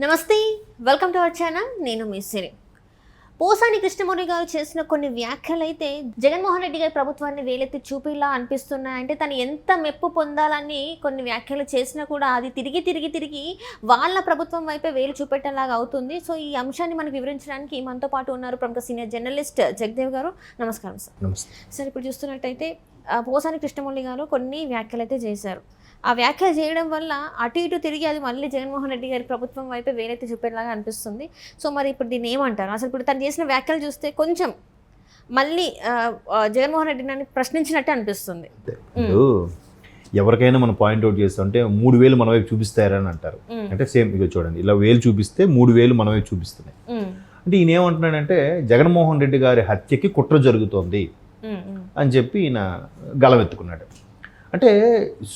నమస్తే, welcome to our channel. నేను మీ సిరి. పోసాని కృష్ణమూర్తి గారు చేసిన కొన్ని వ్యాఖ్యలు అయితే జగన్మోహన్ రెడ్డి గారి ప్రభుత్వాన్ని వేలెత్తి చూపిలా అనిపిస్తున్నాయి. అంటే తను ఎంత మెప్పు పొందాలని కొన్ని వ్యాఖ్యలు చేసినా కూడా అది తిరిగి వాళ్ళ ప్రభుత్వం వైపే వేలు చూపెట్టేలాగా అవుతుంది. సో ఈ అంశాన్ని మనకు వివరించడానికి మనతో పాటు ఉన్నారు ప్రముఖ సీనియర్ జర్నలిస్ట్ జగదేవ్ గారు. నమస్కారం సార్. సార్, ఇప్పుడు చూస్తున్నట్టయితే పోసాని కృష్ణమూర్తి గారు కొన్ని వ్యాఖ్యలు అయితే చేశారు. ఆ వ్యాఖ్యలు చేయడం వల్ల అటు ఇటు తిరిగి అది మళ్ళీ జగన్మోహన్ రెడ్డి గారి ప్రభుత్వం వైపే వేలైతే చూపేలాగా అనిపిస్తుంది. సో మరి ఇప్పుడు దీన్ని ఏమంటారు? అసలు ఇప్పుడు తను చేసిన వ్యాఖ్యలు చూస్తే కొంచెం మళ్ళీ జగన్మోహన్ రెడ్డిని ప్రశ్నించినట్టే అనిపిస్తుంది. ఎవరికైనా మనం పాయింట్అవుట్ చేస్తుంటే 3,000 మన వైపు చూపిస్తారని అంటారు. అంటే సేమ్ ఇక చూడండి, ఇలా వేలు చూపిస్తే 3,000 మన వైపు చూపిస్తున్నాయి. అంటే ఈయన ఏమంటున్నాడంటే జగన్మోహన్ రెడ్డి గారి హత్యకి కుట్ర జరుగుతోంది అని చెప్పి ఈయన గలమెత్తుకున్నాడు. అంటే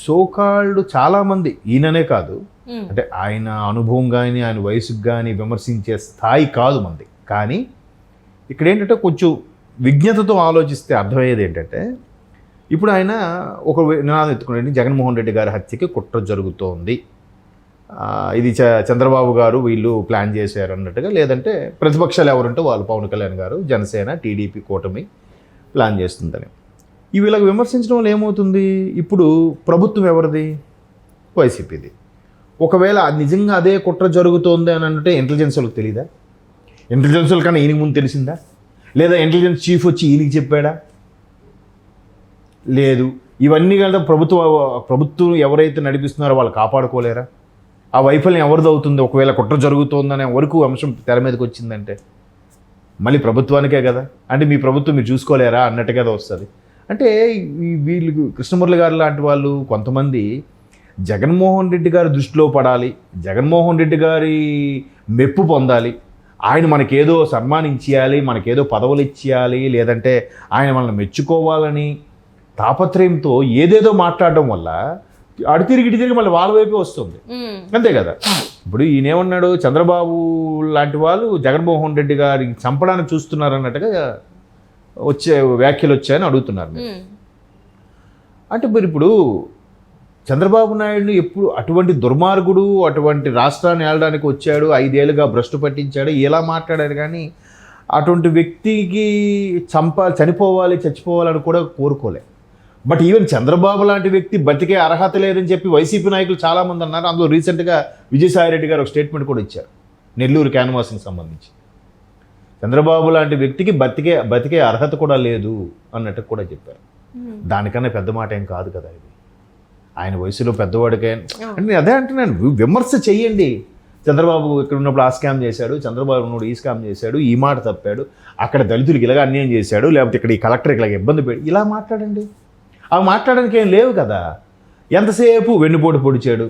సోకాల్డ్ చాలామంది, ఈయననే కాదు, అంటే ఆయన అనుభవం కానీ ఆయన వయసుకు కానీ విమర్శించే స్థాయి కాదు మంది. కానీ ఇక్కడ ఏంటంటే కొంచెం విజ్ఞతతో ఆలోచిస్తే అర్థమయ్యేది ఏంటంటే, ఇప్పుడు ఆయన ఒక నినాదం ఎత్తుకున్నాడు, జగన్మోహన్ రెడ్డి గారి హత్యకి కుట్ర జరుగుతోంది, ఇది చంద్రబాబు గారు వీళ్ళు ప్లాన్ చేశారు అన్నట్టుగా, లేదంటే ప్రతిపక్షాలు ఎవరుంటే వాళ్ళు పవన్ కళ్యాణ్ గారు, జనసేన, టీడీపీ కూటమి ప్లాన్ చేస్తుందని వీళ్ళకి విమర్శించడం వల్ల ఏమవుతుంది? ఇప్పుడు ప్రభుత్వం ఎవరిది? వైసీపీది. ఒకవేళ నిజంగా అదే కుట్ర జరుగుతోంది అని అంటే ఇంటెలిజెన్స్ వాళ్ళకి తెలియదా? ఇంటెలిజెన్స్ వాళ్ళ కన్నా ఈయనకి ముందు తెలిసిందా? లేదా ఇంటెలిజెన్స్ చీఫ్ వచ్చి ఈయనకి చెప్పాడా? లేదు. ఇవన్నీ కదా ప్రభుత్వం ఎవరైతే నడిపిస్తున్నారో వాళ్ళు కాపాడుకోలేరా? ఆ వైఫల్యం ఎవరిది అవుతుంది? ఒకవేళ కుట్ర జరుగుతోందనే వరకు అంశం తెర మీదకి వచ్చిందంటే మళ్ళీ ప్రభుత్వానికే కదా. అంటే మీ ప్రభుత్వం మీరు చూసుకోలేరా అన్నట్టు కదా వస్తుంది. అంటే వీళ్ళు కృష్ణమూర్తి గారు లాంటి వాళ్ళు కొంతమంది జగన్మోహన్ రెడ్డి గారి దృష్టిలో పడాలి, జగన్మోహన్ రెడ్డి గారి మెప్పు పొందాలి, ఆయన మనకేదో సన్మానించేయాలి, మనకేదో పదవులు ఇచ్చేయాలి, లేదంటే ఆయన మనల్ని మెచ్చుకోవాలని తాపత్రయంతో ఏదేదో మాట్లాడడం వల్ల అటు తిరిగి మళ్ళీ వాళ్ళ వైపే వస్తుంది. అంతే కదా. ఇప్పుడు ఈయనేమన్నాడు, చంద్రబాబు లాంటి వాళ్ళు జగన్మోహన్ రెడ్డి గారికి చంపడానికి చూస్తున్నారు అన్నట్టుగా వ్యాఖ్యలు వచ్చాయని అడుగుతున్నారు. అంటే మరి ఇప్పుడు చంద్రబాబు నాయుడు ఎప్పుడు అటువంటి దుర్మార్గుడు, అటువంటి రాష్ట్రాన్ని ఏలడానికి వచ్చాడు, 5 ఏళ్ళుగా భ్రష్టు పట్టించాడు, ఎలా మాట్లాడాడు, కానీ అటువంటి వ్యక్తికి చనిపోవాలి, చచ్చిపోవాలని కూడా కోరుకోలే. బట్ ఈవెన్ చంద్రబాబు లాంటి వ్యక్తి బతికే అర్హత లేదని చెప్పి వైసీపీ నాయకులు చాలామంది అన్నారు. అందులో రీసెంట్గా విజయసాయిరెడ్డి గారు ఒక స్టేట్మెంట్ కూడా ఇచ్చారు నెల్లూరు క్యాన్వాసింగ్ సంబంధించి. చంద్రబాబు లాంటి వ్యక్తికి బతికే అర్హత కూడా లేదు అన్నట్టు కూడా చెప్పారు. దానికన్నా పెద్ద మాట ఏం కాదు కదా ఇది. ఆయన వయసులో పెద్దవాడికే అంటే అదే అంటున్నాను, విమర్శ చెయ్యండి. చంద్రబాబు ఇక్కడ ఉన్నప్పుడు ఆ స్కామ్ చేశాడు, చంద్రబాబు ఉన్నప్పుడు ఈ స్కామ్ చేశాడు, ఈ మాట తప్పాడు, అక్కడ దళితులకు ఇలాగ అన్యాయం చేశాడు, లేకపోతే ఇక్కడ ఈ కలెక్టర్ ఇలాగ ఇబ్బంది పెట్టి ఇలా మాట్లాడండి. అవి మాట్లాడడానికి ఏం లేవు కదా. ఎంతసేపు వెన్నుపోటు పొడిచాడు,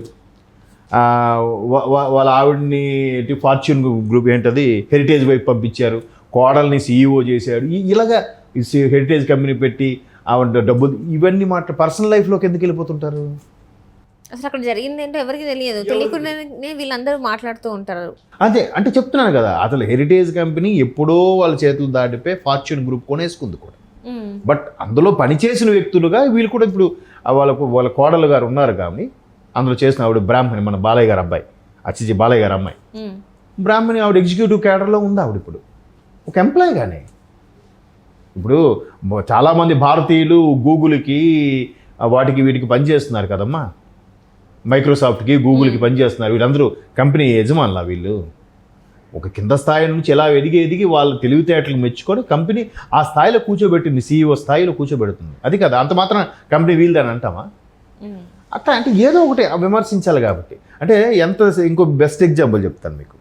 వాళ్ళ ఆవిడ్ని ఫార్చ్యూన్ గ్రూప్ ఏంటది హెరిటేజ్ వైపు పంపించారు, కోడల్ని CEO చేశాడు, ఇలాగా హెరిటేజ్ కంపెనీ పెట్టి ఆవిడ డబ్బులు, ఇవన్నీ పర్సనల్ లైఫ్లోకి ఎందుకు వెళ్ళిపోతుంటారు? అసలు అక్కడ జరిగింది ఏంటో ఎవరికి తెలియదు, తెలియకుండానే వీళ్ళందరూ మాట్లాడుతూ ఉంటారు. అదే అంటే చెప్తున్నాను కదా, అసలు హెరిటేజ్ కంపెనీ ఎప్పుడో వాళ్ళ చేతులు దాటిపోయి ఫార్చ్యూన్ గ్రూప్ కొనేసుకుంది కూడా. బట్ అందులో పనిచేసిన వ్యక్తులుగా వీళ్ళు కూడా ఇప్పుడు వాళ్ళ కోడలు గారు ఉన్నారు కానీ అందులో చేసిన ఆవిడ బ్రాహ్మణి, మన బాలయ్య గారు అబ్బాయి, అచ్చిజీ బాలయ్య గారు అమ్మాయి బ్రాహ్మణి, ఆవిడ ఎగ్జిక్యూటివ్ క్యాడర్లో ఉంది. ఆవిడ ఇప్పుడు ఒక ఎంప్లాయ్ కానీ. ఇప్పుడు చాలామంది భారతీయులు గూగుల్కి వీటికి పనిచేస్తున్నారు కదమ్మా, మైక్రోసాఫ్ట్కి గూగుల్కి పనిచేస్తున్నారు. వీళ్ళందరూ కంపెనీ యజమానులా. వీళ్ళు ఒక కింద స్థాయి నుంచి ఎలా ఎదిగి వాళ్ళ తెలివితేటలకు మెచ్చుకొని కంపెనీ ఆ స్థాయిలో కూర్చోబెట్టింది, CEO స్థాయిలో కూర్చోబెడుతుంది. అది కదా, అంత మాత్రం కంపెనీ వీళ్ళదని అంటామా? అట్లా అంటే ఏదో ఒకటి విమర్శించాలి కాబట్టి. అంటే ఇంకో బెస్ట్ ఎగ్జాంపుల్ చెప్తాను మీకు.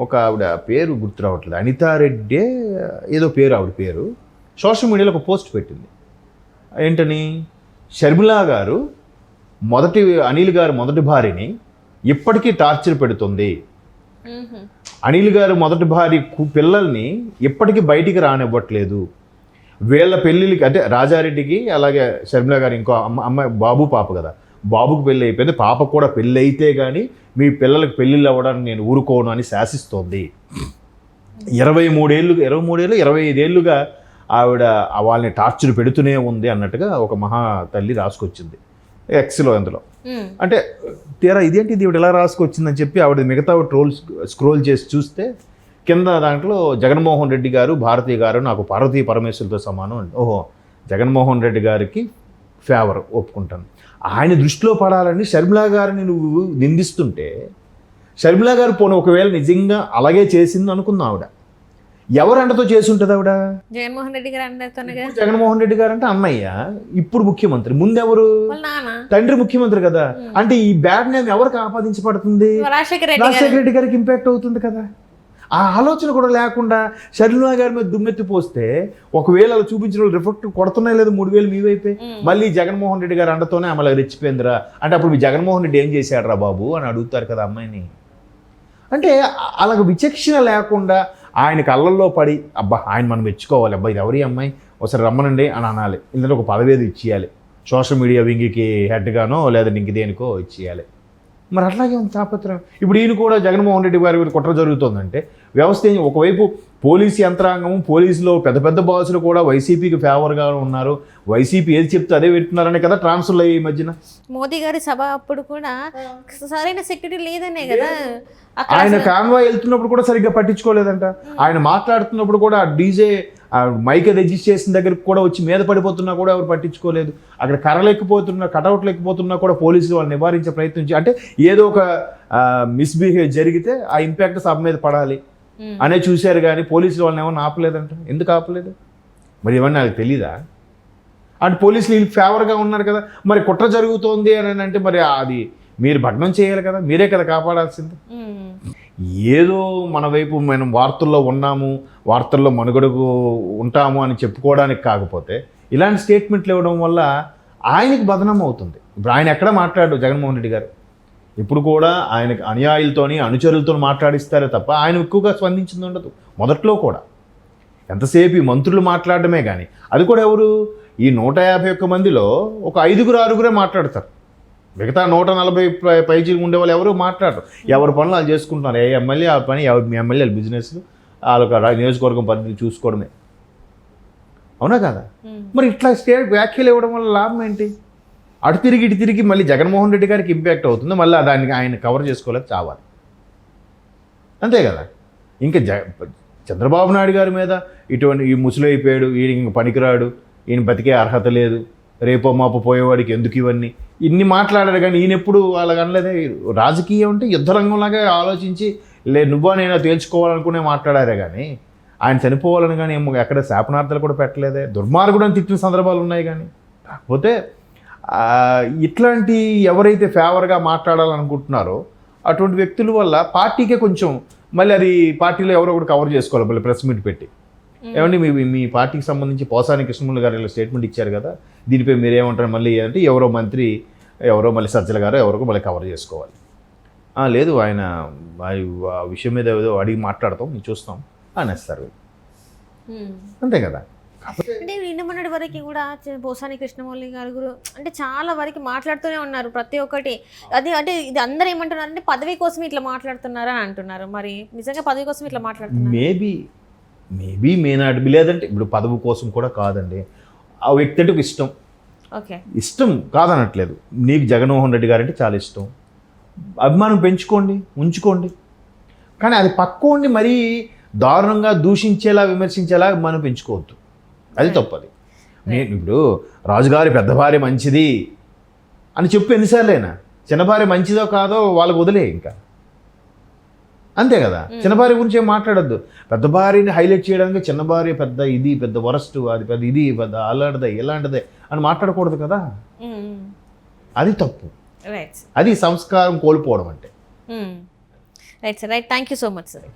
ఒక ఆవిడ పేరు గుర్తు రావట్లేదు, అనితారెడ్డి ఏదో పేరు, ఆవిడ పేరు సోషల్ మీడియాలో ఒక పోస్ట్ పెట్టింది. ఏంటని, షర్మిలా గారు అనిల్ గారు మొదటి భార్యని ఇప్పటికీ టార్చర్ పెడుతుంది, అనిల్ గారు మొదటి భార్య పిల్లల్ని ఇప్పటికీ బయటికి రానివ్వట్లేదు, వీళ్ళ పెళ్ళిళ్ళకి అంటే రాజారెడ్డికి అలాగే షర్మిలా గారు ఇంకో అమ్మాయి బాబు పాప కదా, బాబుకు పెళ్ళి అయిపోయింది, పాపకు కూడా పెళ్ళి అయితే కానీ మీ పిల్లలకు పెళ్ళిళ్ళు అవ్వడానికి నేను ఊరుకోను అని శాసిస్తోంది. 25 ఏళ్ళుగా ఆవిడ వాళ్ళని టార్చర్ పెడుతూనే ఉంది అన్నట్టుగా ఒక మహా తల్లి రాసుకొచ్చింది. ఎక్స్లో అందులో. అంటే తీరా ఇదేంటి ఇది ఇలా రాసుకొచ్చిందని చెప్పి ఆవిడ మిగతా స్క్రోల్ చేసి చూస్తే కింద దాంట్లో జగన్మోహన్ రెడ్డి గారు భారతీయ గారు నాకు పార్వతీ పరమేశ్వరులతో సమానం అండి. ఓహో, జగన్మోహన్ రెడ్డి గారికి ఫేవర్ ఒప్పుకుంటాను. ఆయన దృష్టిలో పడాలని షర్మిలా గారిని నువ్వు నిందిస్తుంటే షర్మిలా గారు పోను ఒకవేళ నిజంగా అలాగే చేసింది అనుకుందాం, ఆవిడ ఎవరు అండతో చేసి ఉంటుంది ఆవిడ? జగన్మోహన్ రెడ్డి గారు అందరితోనే కదా. జగన్మోహన్ రెడ్డి గారు అంటే అన్నయ్య, ఇప్పుడు ముఖ్యమంత్రి, ముందెవరు? వాళ్ళ నాన్న తండ్రి ముఖ్యమంత్రి కదా. అంటే ఈ బ్యాడ్ నేమ్ ఎవరికి ఆపాదించబడుతుంది? రాజశేఖర రాజశేఖర రెడ్డి గారికి ఇంపాక్ట్ అవుతుంది కదా. ఆ ఆలోచన కూడా లేకుండా షర్మిలా గారి మీద దుమ్మెత్తి పోస్తే ఒకవేళ అలా చూపించిన వాళ్ళు రిఫ్లెక్ట్ కొడుతున్నాయి లేదు 3,000 మీ వైపే. మళ్ళీ జగన్మోహన్ రెడ్డి గారు అండతోనే ఆమె రెచ్చిపోయిందిరా అంటే అప్పుడు మీ జగన్మోహన్ రెడ్డి ఏం చేశాడు రా బాబు అని అడుగుతారు కదా అమ్మాయిని. అంటే అలాగ విచక్షణ లేకుండా ఆయన కళ్ళల్లో పడి అబ్బా ఆయన మనం మెచ్చుకోవాలి, అబ్బా ఇది ఎవరి అమ్మాయి ఒకసారి రమ్మనండి అని అనాలి. ఇందులో ఒక పదవేది ఇచ్చేయాలి, సోషల్ మీడియా వింగికి హెడ్గానో లేదా ఇంక దేనికో ఇచ్చేయాలి. మరి అట్లాగే ఉంది తాపత్రయం. ఇప్పుడు ఈయన కూడా జగన్మోహన్ రెడ్డి గారి కుట్ర జరుగుతుందంటే వ్యవస్థ ఒకవైపు పోలీసు యంత్రాంగం, పోలీసులో పెద్ద పెద్ద బాసులు కూడా వైసీపీకి ఫేవర్గా ఉన్నారు, వైసీపీ ఏది చెప్తే అదే పెట్టున్నారనే కదా ట్రాన్స్ఫర్లు అయ్యి ఈ మధ్యన. మోదీ గారి సభ అప్పుడు కూడా సరైన సెక్యూరిటీ లేదనే కదా. ఆయన కాన్వాయ్ వెళ్తున్నప్పుడు కూడా సరిగ్గా పట్టించుకోలేదంట. ఆయన మాట్లాడుతున్నప్పుడు కూడా డీజే మైక్ రిజిస్ట్రేషన్ దగ్గరికి కూడా వచ్చి మీద పడిపోతున్నా కూడా ఎవరు పట్టించుకోలేదు. అక్కడ కర్రలెక్కిపోతున్నా కటౌట్లు ఎక్కిపోతున్నా కూడా పోలీసులు వాళ్ళు నివారించే ప్రయత్నించి అంటే ఏదో ఒక మిస్బిహేవ్ జరిగితే ఆ ఇంపాక్ట్ సభ మీద పడాలి అనే చూశారు కానీ పోలీసులు వాళ్ళని ఏమన్నా ఆపలేదంట. ఎందుకు ఆపలేదు మరి? ఇవన్నీ నాకు తెలీదా? అంటే పోలీసులు వీళ్ళు ఫేవర్గా ఉన్నారు కదా, మరి కుట్ర జరుగుతోంది అని అంటే మరి అది మీరు భగ్నం చేయాలి కదా, మీరే కదా కాపాడాల్సింది. ఏదో మన వైపు మనం వార్తల్లో ఉన్నాము, వార్తల్లో మనుగడకు ఉంటాము అని చెప్పుకోవడానికి కాకపోతే ఇలాంటి స్టేట్మెంట్లు ఇవ్వడం వల్ల ఆయనకి బదనం అవుతుంది. ఇప్పుడు ఆయన ఎక్కడ మాట్లాడు జగన్మోహన్ రెడ్డి గారు, ఇప్పుడు కూడా ఆయనకి అనుయాయులతోని అనుచరులతో మాట్లాడిస్తారే తప్ప ఆయన ఎక్కువగా స్పందించింది ఉండదు. మొదట్లో కూడా ఎంతసేపు ఈ మంత్రులు మాట్లాడడమే కానీ, అది కూడా ఎవరు ఈ 151 మందిలో ఒక 5-6 మాట్లాడతారు. మిగతా 140 పైచీలు ఉండేవాళ్ళు ఎవరు మాట్లాడరు. ఎవరి పనులు వాళ్ళు చేసుకుంటున్నారు. ఏ ఎమ్మెల్యే ఆ పని, మీ ఎమ్మెల్యే బిజినెస్లు వాళ్ళకి నియోజకవర్గం పద్ధతి చూసుకోవడమే. అవునా కదా? మరి ఇట్లా వ్యాఖ్యలు ఇవ్వడం వల్ల లాభం ఏంటి? అటు తిరిగి ఇటు తిరిగి మళ్ళీ జగన్మోహన్ రెడ్డి గారికి ఇంపాక్ట్ అవుతుంది, మళ్ళీ దానికి ఆయన కవర్ చేసుకోలేక చావాలి. అంతే కదా. ఇంకా చంద్రబాబు నాయుడు గారి మీద ఇటువంటి ఈ ముసలి అయిపోయాడు, ఈయన ఇంక పనికిరాడు, ఈయన బతికే అర్హత లేదు, రేపో మాపో పోయేవాడికి ఎందుకు ఇవన్నీ ఇన్ని మాట్లాడారు. కానీ ఈయన ఎప్పుడు అలాగ అనలేదే. రాజకీయం అంటే యుద్ధరంగంలాగా ఆలోచించి నువ్వా నేనో తేల్చుకోవాలనుకునే మాట్లాడారే కానీ ఆయన చనిపోవాలని కానీ ఏమో ఎక్కడ శాపనార్థాలు కూడా పెట్టలేదే. దుర్మార్గుడు అని తిట్టిన సందర్భాలు ఉన్నాయి. కానీ కాకపోతే ఇట్లాంటి ఎవరైతే ఫేవర్గా మాట్లాడాలనుకుంటున్నారో అటువంటి వ్యక్తుల వల్ల పార్టీకే కొంచెం మళ్ళీ అది పార్టీలో ఎవరో ఒకటి కవర్ చేసుకోవాలి. మళ్ళీ ప్రెస్ మీట్ పెట్టి ఏమండి మీ పార్టీకి సంబంధించి పోసాని కృష్ణమూర్తి గారు ఇలా స్టేట్మెంట్ ఇచ్చారు కదా, దీనిపై మీరేమంటారు మళ్ళీ అంటే ఎవరో మంత్రి ఎవరో మళ్ళీ సజ్జల గారు ఎవరికో మళ్ళీ కవర్ చేసుకోవాలి. లేదు ఆయన ఆ విషయం మీద ఏదో అడిగి మాట్లాడతాం మేము చూస్తాం అనేస్తారు. అంతే కదా. అంటే నిన్న మొన్నటి వరకు కూడా పోసాని కృష్ణమౌళి గారు అంటే చాలా వరకు మాట్లాడుతూనే ఉన్నారు ప్రతి ఒక్కటి. అది అంటే ఇది అందరూ ఏమంటున్నారు అంటే పదవి కోసం ఇట్లా మాట్లాడుతున్నారా అని అంటున్నారు. మరి నిజంగా పదవి కోసం ఇట్లా మాట్లాడుతున్నారు? మేబీ మేనాట్ లేదంటే ఇప్పుడు పదవి కోసం కూడా కాదండి. ఆ వ్యక్తి అంటే ఒక ఇష్టం, ఇష్టం కాదనట్లేదు. నీకు జగన్మోహన్ రెడ్డి గారంటే చాలా ఇష్టం, అభిమానం పెంచుకోండి, ఉంచుకోండి. కానీ అది పక్కోండి మరీ దారుణంగా దూషించేలా విమర్శించేలా అభిమానం పెంచుకోవద్దు. అది తప్పది. నేను ఇప్పుడు రాజుగారి పెద్ద భార్య మంచిది అని చెప్పి ఎన్నిసార్లైనా చిన్న భార్య మంచిదో కాదో వాళ్ళకు వదిలే ఇంకా. అంతే కదా. చిన్న భార్య గురించి ఏం మాట్లాడద్దు. పెద్ద భార్యని హైలైట్ చేయడానికి చిన్న భార్య పెద్ద ఇది పెద్ద వరస్ట్, అది పెద్ద ఇది పెద్ద అలాంటిదే ఇలాంటిదే అని మాట్లాడకూడదు కదా. అది తప్పు. అది సంస్కారం కోల్పోవడం అంటే. Right sir, right. Thank you so much sir.